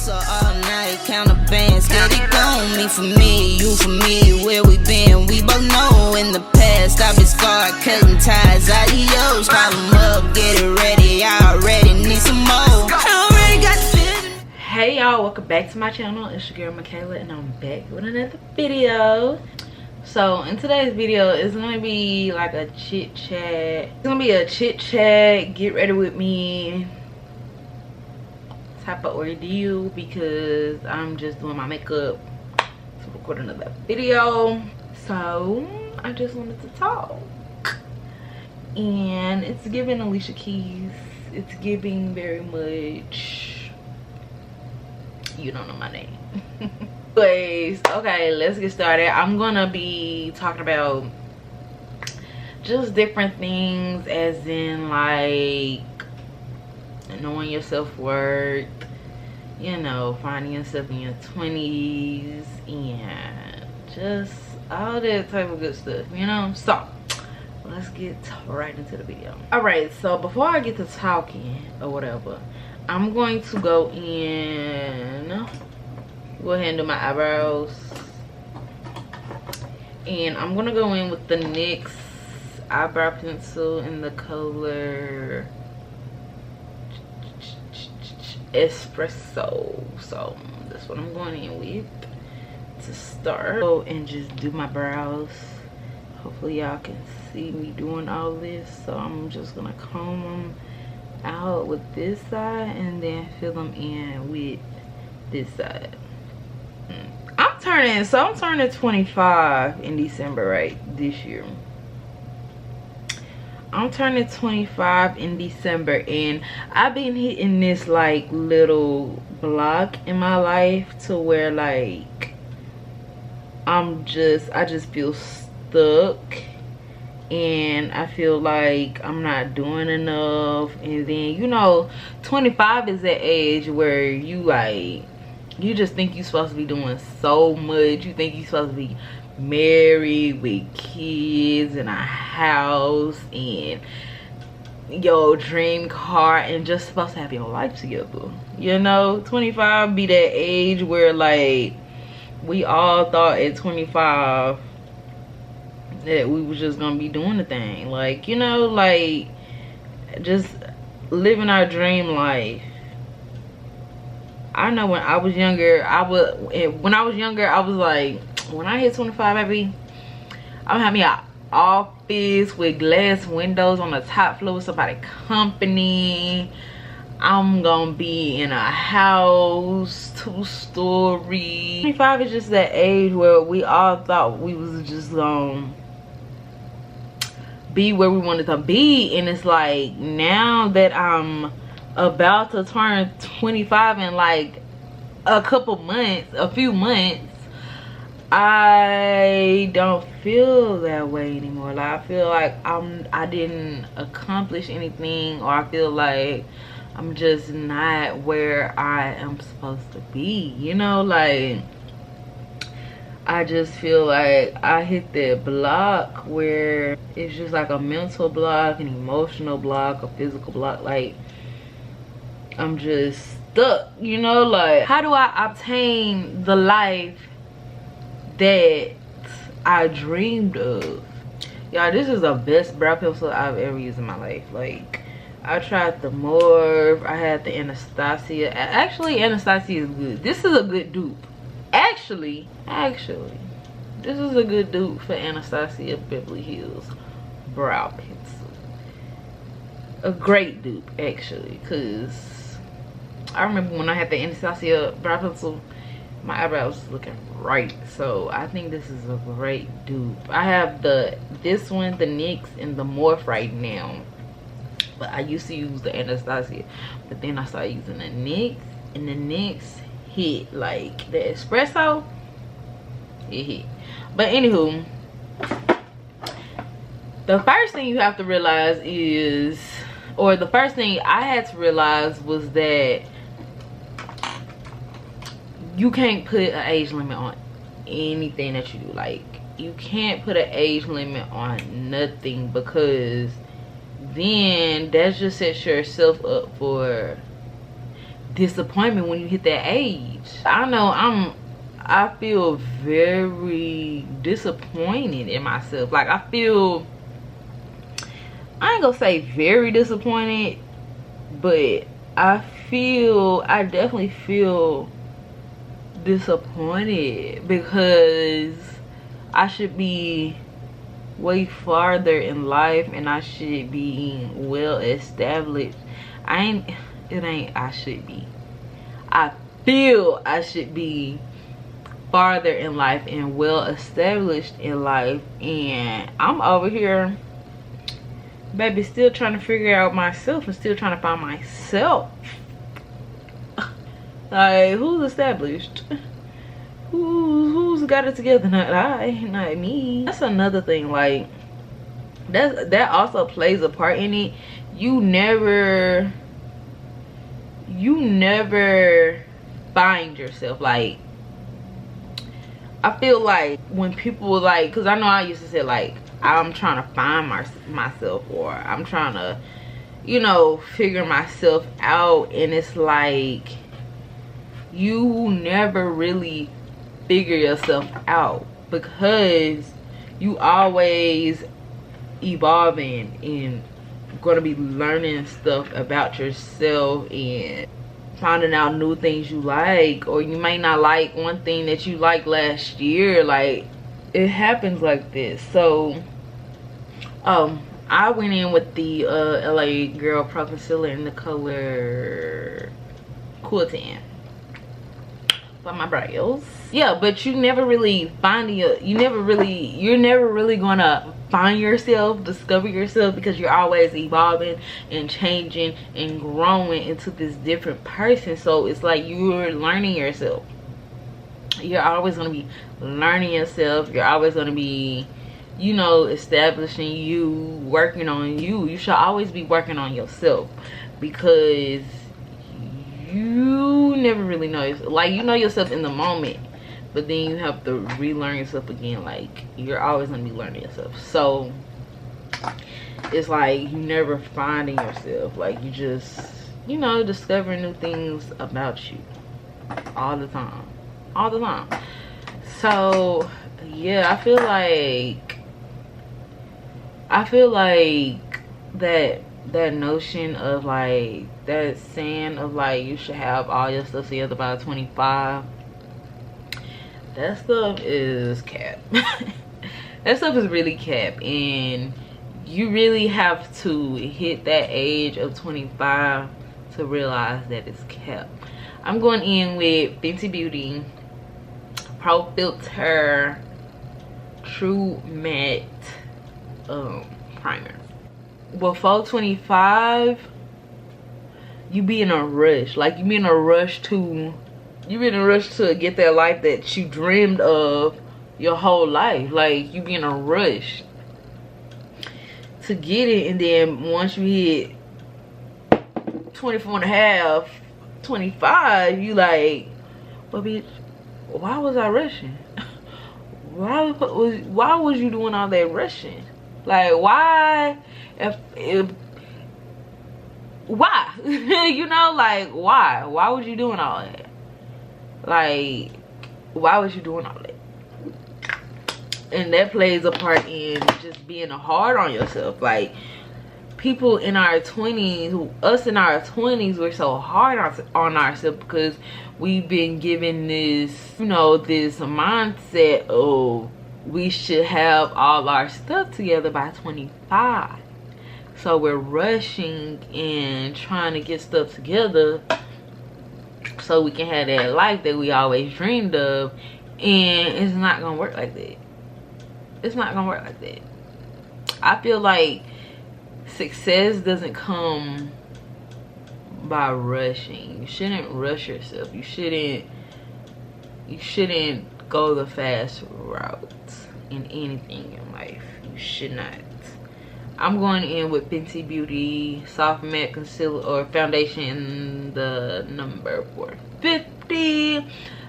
hustle all night, count the bands, get it gone. Me for me, you for me, where we been, we both know. In the past, I've been scarred, cutting ties, adios. Call them up, get it ready, I already need some more. I already got the. Hey y'all, welcome back to my channel. It's your girl Michayla, and I'm back with another video. So in today's video, it's gonna be like a chit chat. It's gonna be a chit chat, get ready with me type of ordeal, because I'm just doing my makeup to record another video. So I just wanted to talk, and it's giving Alicia Keys. It's giving very much, you don't know my name. Anyways, okay, let's get started. I'm gonna be talking about just different things, as in like knowing your self-worth, you know, finding yourself in your 20s, and just all that type of good stuff, you know. So let's get right into the video. All right, so before I get to talking or whatever, I'm going to go ahead and do my eyebrows, and I'm gonna go in with the NYX eyebrow pencil in the color Espresso. So that's what I'm going in with to start. Go and just do my brows. Hopefully y'all can see me doing all this. So I'm just gonna comb them out with this side and then fill them in with this side. I'm turning 25 in December, right, this year. I'm turning 25 in December, and I've been hitting this like little block in my life to where like I just feel stuck, and I feel like I'm not doing enough. And then, you know, 25 is that age where you just think you're supposed to be doing so much. You think you're supposed to be married with kids and a house and your dream car and just supposed to have your life together. You know, 25 be that age where like we all thought at 25 that we was just gonna be doing the thing. Like, you know, like just living our dream life. I know when I was younger, I was like, when I hit 25, baby, I'm gonna have me an office with glass windows on the top floor with somebody company. I'm gonna be in a house, 2-story. 25 is just that age where we all thought we was just gonna be where we wanted to be. And it's like, now that I'm about to turn 25 in like a few months, I don't feel that way anymore. Like, I feel like I didn't accomplish anything, or I feel like I'm just not where I am supposed to be, you know. Like, I just feel like I hit that block where it's just like a mental block, an emotional block, a physical block. Like, I'm just stuck, you know. Like, how do I obtain the life that I dreamed of? Y'all, this is the best brow pencil I've ever used in my life. Like, I tried the Morphe, I had the Anastasia. Actually, Anastasia is good. This is a good dupe. Actually, this is a good dupe for Anastasia Beverly Hills brow pencil. A great dupe, actually, because I remember when I had the Anastasia brow pencil, my eyebrows was looking right. So I think this is a great dupe. I have this one, the NYX, and the Morphe right now, but I used to use the Anastasia, but then I started using the NYX, and the NYX hit. Like, the espresso, it hit. But anywho, the first thing you have to realize is, or the first thing I had to realize was that you can't put an age limit on anything that you do. Like, you can't put an age limit on nothing, because then that just sets yourself up for disappointment when you hit that age. I know I feel very disappointed in myself. Like, I ain't gonna say very disappointed, but I definitely feel disappointed because I should be way farther in life and I should be well established. I should be. I feel I should be farther in life and well established in life, and I'm over here, baby, still trying to figure out myself and still trying to find myself. Like, who's established? Who's got it together? Not me. That's another thing. Like, that also plays a part in it. You never find yourself. Like, I feel like when people, like, because I know I used to say, like, I'm trying to find myself, or I'm trying to, you know, figure myself out, and it's like you never really figure yourself out because you always evolving and gonna be learning stuff about yourself and finding out new things you like, or you may not like one thing that you liked last year. Like, it happens like this. So I went in with the LA Girl Pro Concealer in the color Cool Tan for my brows. Yeah, but you never really you're never really gonna find yourself, discover yourself, because you're always evolving and changing and growing into this different person. So it's like you're learning yourself. You're always going to be learning yourself. You're always going to be, you know, establishing you, working on you. You should always be working on yourself, because you never really know yourself. Like, you know yourself in the moment, but then you have to relearn yourself again. Like, you're always going to be learning yourself. So it's like you never finding yourself. Like, you just, you know, discovering new things about you all the time. So yeah, I feel like that notion of, like, that saying of, like, you should have all your stuff together by 25, that stuff is cap. That stuff is really cap, and you really have to hit that age of 25 to realize that it's cap. I'm going in with Fenty Beauty Pro Filter True Matte Primer. Before 25, you be in a rush. Like, you be in a rush to get that life that you dreamed of your whole life. Like, you be in a rush to get it, and then once you hit 24 and a half, 25, you like, well, bitch, why was I rushing? Why was you doing all that rushing? Like, why? Why? You know, like, why was you doing all that? Like, why was you doing all that? And that plays a part in just being hard on yourself. Like, people in our 20s, us in our 20s, we're so hard on ourselves because we've been given this, you know, this mindset of we should have all our stuff together by 25. So we're rushing and trying to get stuff together so we can have that life that we always dreamed of, and it's not gonna work like that. It's not gonna work like that. I feel like success doesn't come by rushing. You shouldn't rush yourself. You shouldn't go the fast route in anything in life. You should not. I'm going in with Fenty Beauty Soft Matte Concealer or Foundation in the number 450.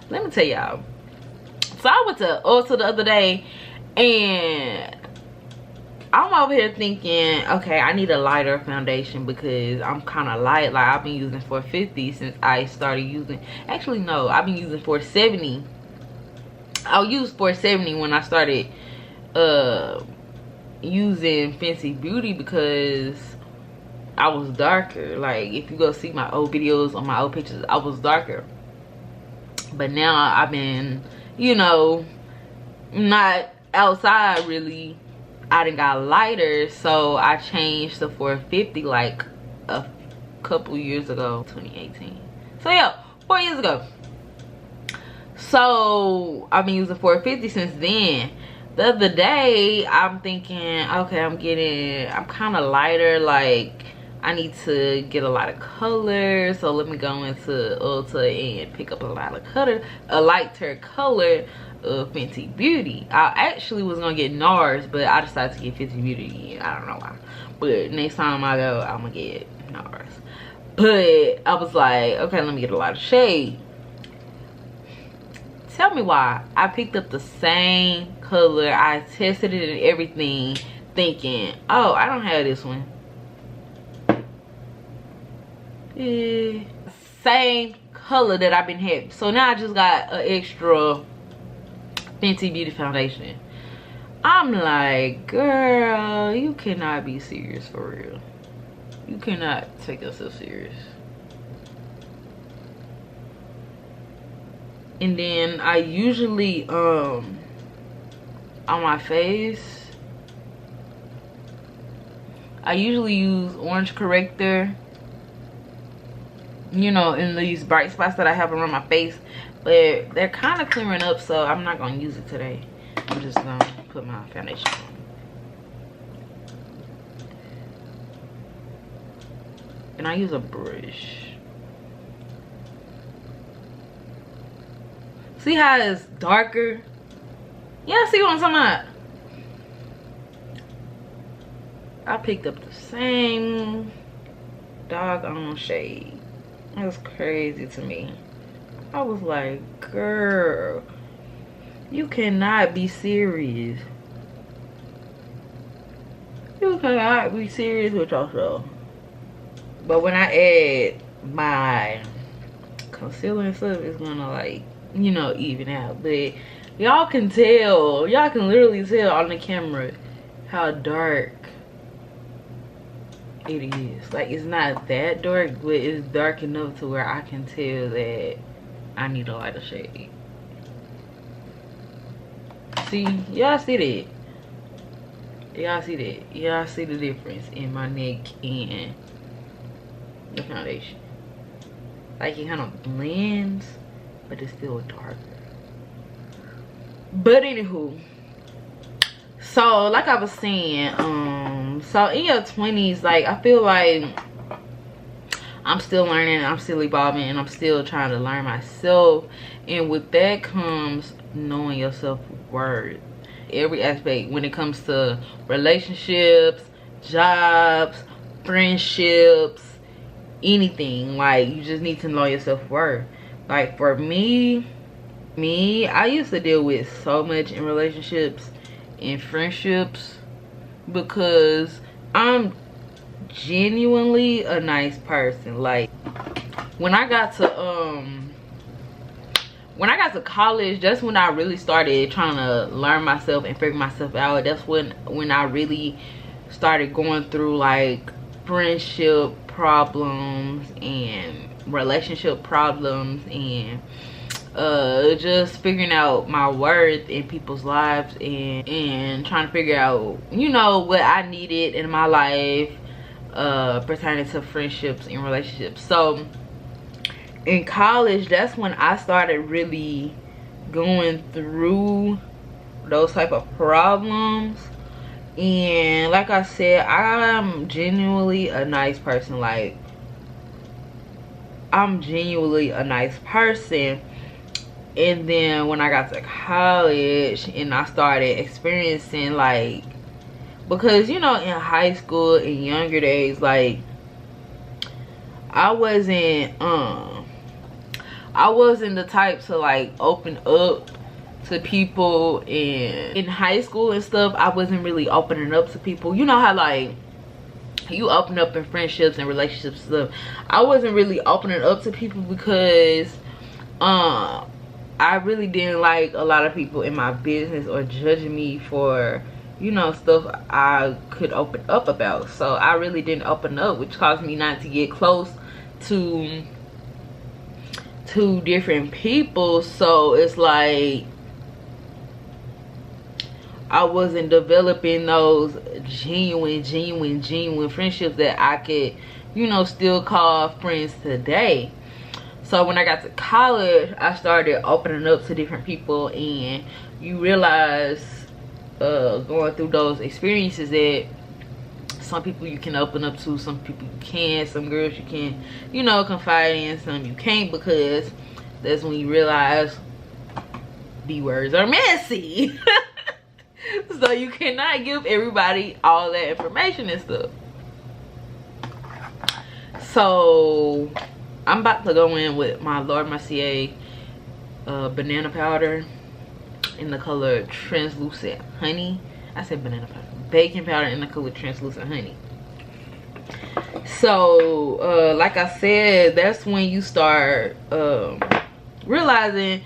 Let me tell y'all. So I went to Ulta the other day, and I'm over here thinking, okay, I need a lighter foundation because I'm kind of light. Like, I've been using 450 since I started using, actually no, I've been using 470. I'll use 470 when I started using Fenty Beauty because I was darker. Like, if you go see my old videos on my old pictures, I was darker. But now I've been, you know, not outside really. I done got lighter, so I changed to 450 like a couple years ago, 2018. So yeah, 4 years ago. So I've been using 450 since then. The other day I'm thinking, okay, I'm kind of lighter, like I need to get a lot of color, so let me go into Ulta and pick up a lot of color, a lighter color of Fenty Beauty. I actually was gonna get NARS, but I decided to get Fenty Beauty again. I don't know why, but next time I go, I'm gonna get NARS. But I was like, okay, let me get a lot of shade. Tell me why I picked up the same color. I tested it and everything, thinking, oh, I don't have this one. Yeah. Same color that I've been having. So now I just got an extra Fenty Beauty foundation. I'm like, girl, you cannot be serious for real. You cannot take yourself serious. And then I usually on my face, I usually use orange corrector, you know, in these bright spots that I have around my face, but they're kind of clearing up, so I'm not gonna use it today. I'm just gonna put my foundation on. And I use a brush. See how it's darker? Yeah, see what I'm talking about? I picked up the same doggone shade. That's crazy to me. I was like, girl, you cannot be serious. You cannot be serious with yourself. But when I add my concealer and stuff, it's gonna, like, you know, even out. But y'all can tell, y'all can literally tell on the camera how dark it is. Like, it's not that dark, but it's dark enough to where I can tell that I need a lighter shade. See, y'all see that? Y'all see that? Y'all see the difference in my neck and the foundation? Like, it kind of blends, but it's still darker. But anywho, so like I was saying, so in your 20s, like, I feel like I'm still learning, I'm still evolving, and I'm still trying to learn myself. And with that comes knowing your self-worth. Every aspect, when it comes to relationships, jobs, friendships, anything, like, you just need to know your self-worth. Like, for me, I used to deal with so much in relationships and friendships because I'm genuinely a nice person. Like, when I got to college, that's when I really started trying to learn myself and figure myself out. That's when I really started going through, like, friendship problems and relationship problems and just figuring out my worth in people's lives and trying to figure out, you know, what I needed in my life pertaining to friendships and relationships. So in college, that's when I started really going through those type of problems. And like I said, I'm genuinely a nice person. Like, I'm genuinely a nice person. And then when I got to college and I started experiencing, like, because, you know, in high school, in younger days, like, I wasn't the type to, like, open up to people, and in high school and stuff I wasn't really opening up to people. You know how like you open up in friendships and relationships and stuff. I wasn't really opening up to people because I really didn't like a lot of people in my business or judging me for, you know, stuff I could open up about. So I really didn't open up, which caused me not to get close to different people. So it's like I wasn't developing those genuine friendships that I could, you know, still call friends today. So when I got to college, I started opening up to different people, and you realize going through those experiences that some people you can open up to, some people you can't, some girls you can, you know, confide in, some you can't, because that's when you realize the words are messy. So you cannot give everybody all that information and stuff. So I'm about to go in with my Lord Mercier banana powder in the color translucent honey. I said banana powder. Baking powder in the color translucent honey. So like I said, that's when you start realizing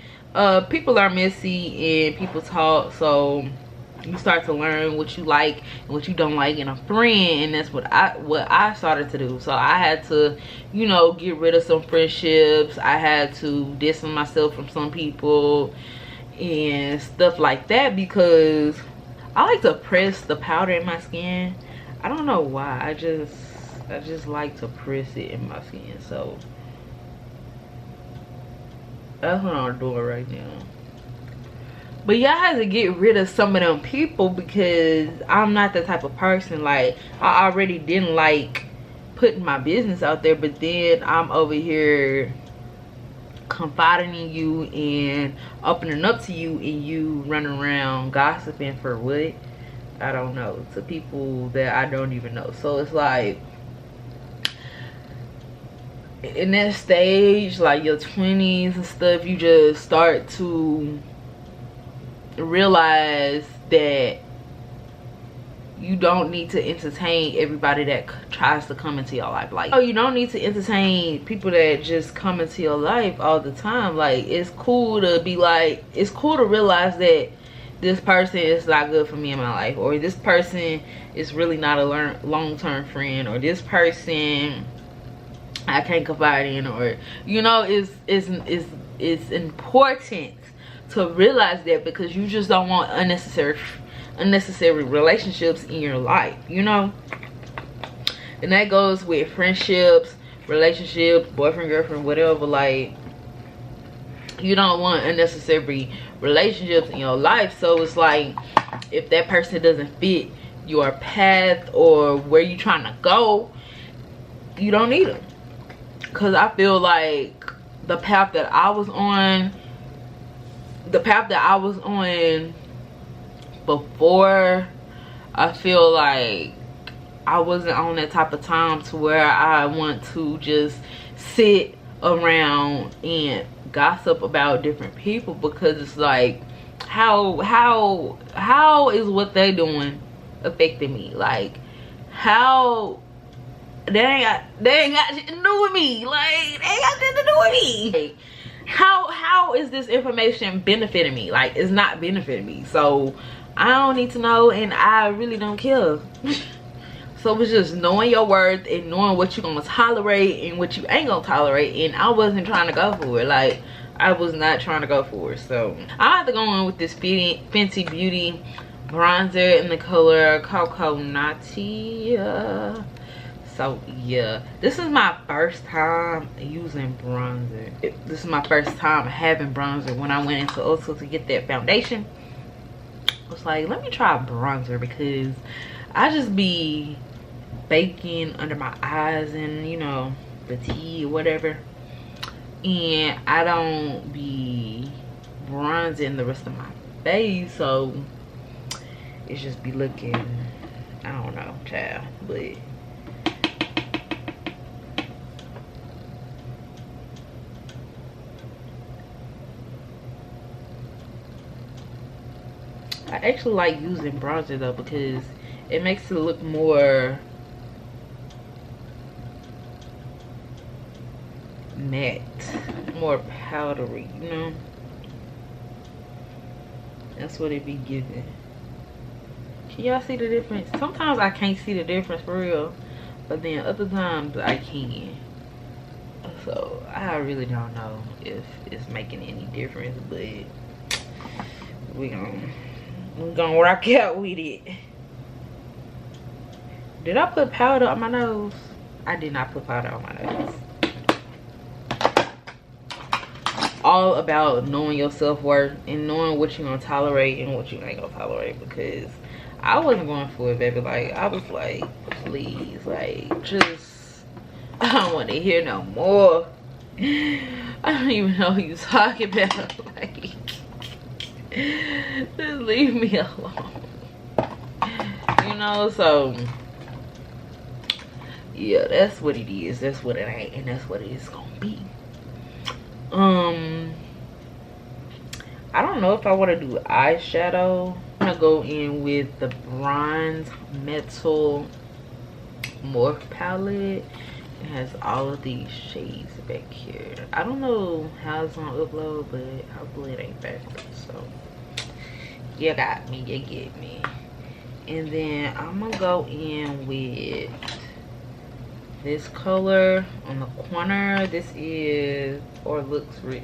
people are messy and people talk. So you start to learn what you like and what you don't like in a friend, and that's what I started to do. So I had to, you know, get rid of some friendships. I had to distance myself from some people and stuff like that, because I like to press the powder in my skin. I don't know why. I just like to press it in my skin. So that's what I'm doing right now. But y'all have to get rid of some of them people, because I'm not the type of person. Like, I already didn't like putting my business out there, but then I'm over here confiding in you and opening up to you, and you running around gossiping for what? I don't know, to people that I don't even know. So it's like, in that stage, like your 20s and stuff, you just start to realize that you don't need to entertain everybody that tries to come into your life. Like, oh, you don't need to entertain people that just come into your life all the time. Like, it's cool to be like, it's cool to realize that this person is not good for me in my life, or this person is really not a long-term friend, or this person I can't confide in, or, you know, it's important to realize that, because you just don't want unnecessary relationships in your life, you know. And that goes with friendships, relationships, boyfriend, girlfriend, whatever. Like, you don't want unnecessary relationships in your life. So it's like, if that person doesn't fit your path or where you're trying to go, you don't need them. Because I feel like the path that I was on before, I feel like I wasn't on that type of time to where I want to just sit around and gossip about different people, because it's like, how is what they doing affecting me? Like, how they ain't got shit to do with me. Like, they ain't got shit to do with me. Like, how is this information benefiting me? Like, it's not benefiting me. So I don't need to know, and I really don't care. So it's just knowing your worth and knowing what you're gonna tolerate and what you ain't gonna tolerate. And I wasn't trying to go for it. Like, I was not trying to go for it. So I have to go in with this Fenty Beauty bronzer in the color Coconut. So yeah, this is my first time using bronzer. This is my first time having bronzer. When I went into Ulta to get that foundation, I was like, let me try bronzer, because I just be baking under my eyes and, you know, the tea or whatever, and I don't be bronzing the rest of my face. So it just be looking, I don't know, child. But I actually like using bronzer though, because it makes it look more matte, more powdery, you know. That's what it be giving. Can y'all see the difference? Sometimes I can't see the difference for real, but then other times I can. So I really don't know if it's making any difference, but we're gonna rock out with it. Did I put powder on my nose? I did not put powder on my nose. All about knowing your self-worth and knowing what you're gonna tolerate and what you ain't gonna tolerate, because I wasn't going for it, baby. Like, I was like, please, like, just, I don't want to hear no more. I don't even know who you're talking about. Like, just leave me alone. You know, so yeah, that's what it is. That's what it ain't, and that's what it is gonna be. I don't know if I want to do eyeshadow. I'm gonna go in with the Bronze Metal Morph palette. It has all of these shades back here. I don't know how it's gonna upload, but hopefully it ain't backwards. So you got me, you get me. And then I'm gonna go in with this color on the corner. This is, or Looks Rich.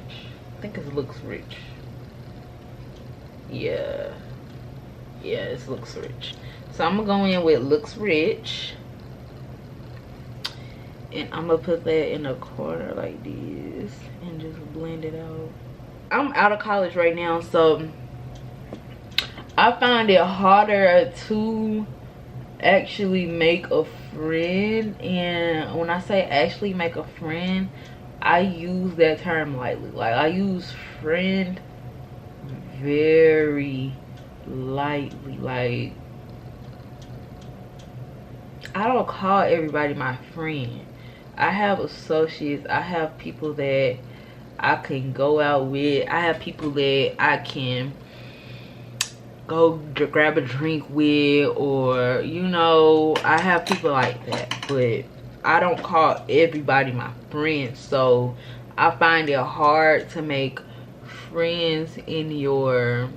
I think it's Looks Rich. Yeah, it Looks Rich. So I'm gonna go in with Looks Rich, and I'm gonna put that in a corner like this and just blend it out. I'm out of college right now, so I find it harder to actually make a friend. And when I say actually make a friend, I use that term lightly. Like, I use friend very lightly. Like, I don't call everybody my friend. I have associates. I have people that I can go out with. I have people that I can go grab a drink with, or, you know, I have people like that. But I don't call everybody my friend. So I find it hard to make friends in your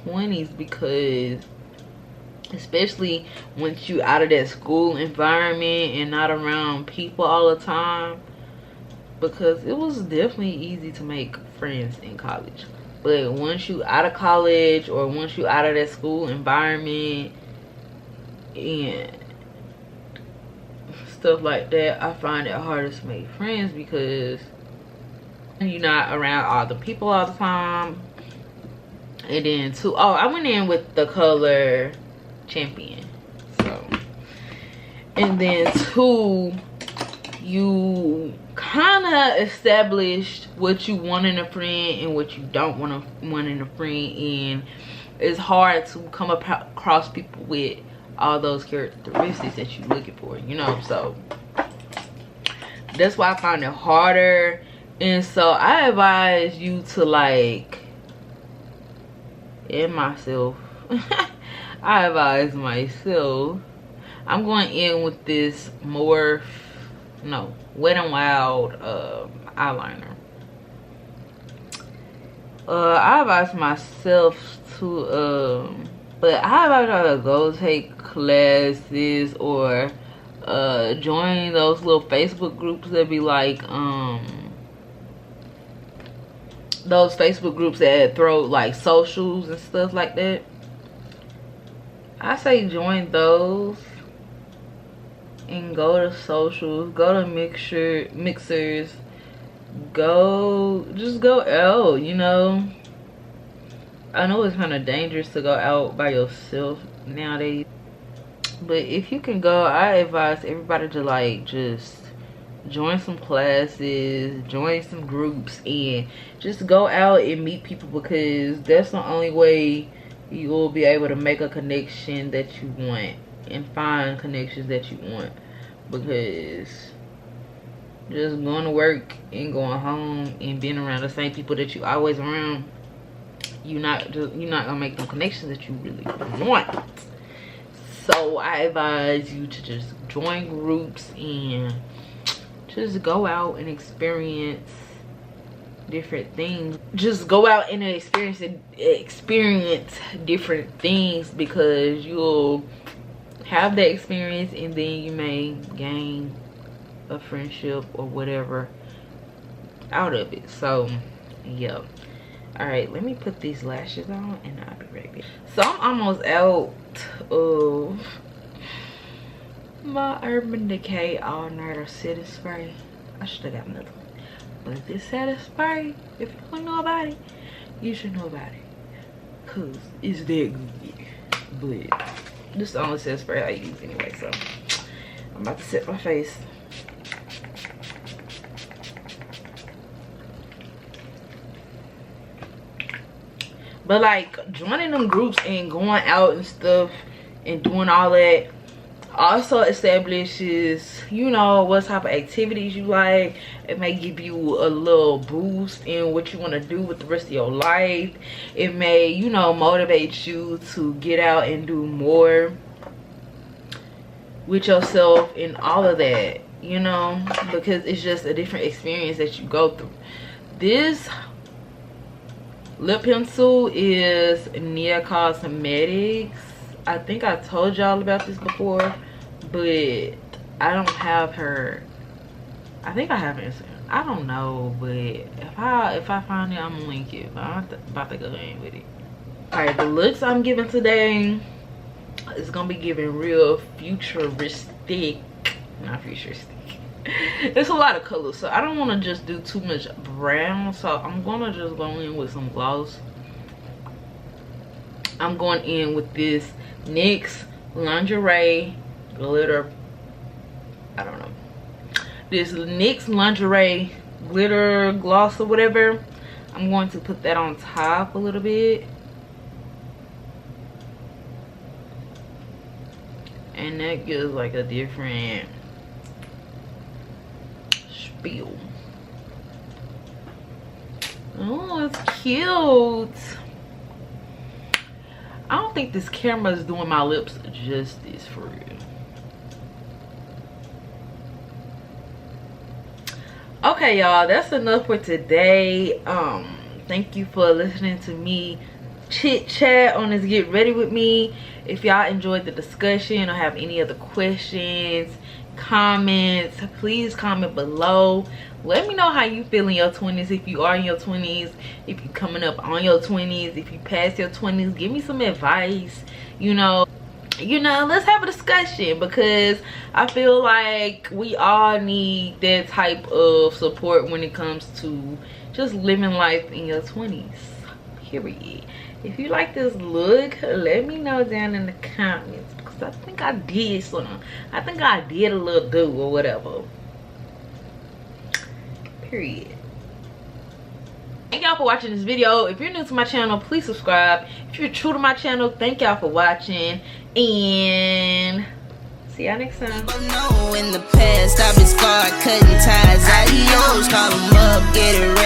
20s, because especially once you out of that school environment and not around people all the time, because it was definitely easy to make friends in college. But once you out of college, or once you out of that school environment and stuff like that, I find it harder to make friends, because you're not around all the people all the time. And then two, oh, I went in with the color Champion. So, and then two, you kind of established what you want in a friend and what you don't want in a friend, and it's hard to come across people with all those characteristics that you're looking for, you know. So that's why I find it harder. And so I advise you to, like, and myself, I advise myself, I'm going in with this Wet n Wild eyeliner. I advise myself to but I advise y'all to go take classes, or join those little Facebook groups that be like those Facebook groups that throw like socials and stuff like that. I say join those and go to socials, go to mixers, just go out, you know. I know it's kind of dangerous to go out by yourself nowadays, but if you can go, I advise everybody to, like, just join some classes, join some groups, and just go out and meet people, because that's the only way you will be able to make a connection that you want and find connections that you want. Because just going to work and going home and being around the same people that you always around, you're not gonna make no connections that you really want. So I advise you to just join groups and just go out and experience different things. Just go out and experience different things, because you'll have that experience and then you may gain a friendship or whatever out of it. So yeah. All right, let me put these lashes on and I'll be right back. So I'm almost out of my Urban Decay All Nighter Setting Spray. I should have got another one, but this setting spray, if you don't know about it, you should know about it, cause it's that good. But this is the only setting spray I use anyway. So I'm about to set my face. But like joining them groups and going out and stuff and doing all that also establishes, you know, what type of activities you like. It may give you a little boost in what you want to do with the rest of your life. It may, you know, motivate you to get out and do more with yourself and all of that, you know, because it's just a different experience that you go through. This lip pencil is Nia Cosmetics. I think I told y'all about this before, but I don't have her. I think I have her Instagram. I don't know, but if I find it, I'm gonna link it. But I'm about to go in with it. Alright, the looks I'm giving today is gonna be giving real futuristic, not futuristic. It's a lot of colors, so I don't want to just do too much brown, so I'm gonna just go in with some gloss. I'm going in with this NYX lingerie glitter, I don't know, this NYX lingerie glitter gloss or whatever. I'm going to put that on top a little bit, and that gives like a different feel. Oh, it's cute. I don't think this camera is doing my lips justice for real. Okay, y'all, that's enough for today. Thank you for listening to me chit chat on this Get Ready With Me. If y'all enjoyed the discussion or have any other questions, comments, please comment below. Let me know how you feel in your 20s, if you are in your 20s, if you're coming up on your 20s, if you passed your 20s. Give me some advice, you know, let's have a discussion, because I feel like we all need that type of support when it comes to just living life in your 20s, period. If you like this look, let me know down in the comments, because I think I did something. I think I did a little do or whatever. Period. Thank y'all for watching this video. If you're new to my channel, please subscribe. If you're true to my channel, thank y'all for watching, and see y'all next time. In the past, I've been scarred, cutting ties. Adios, call them up, get it right.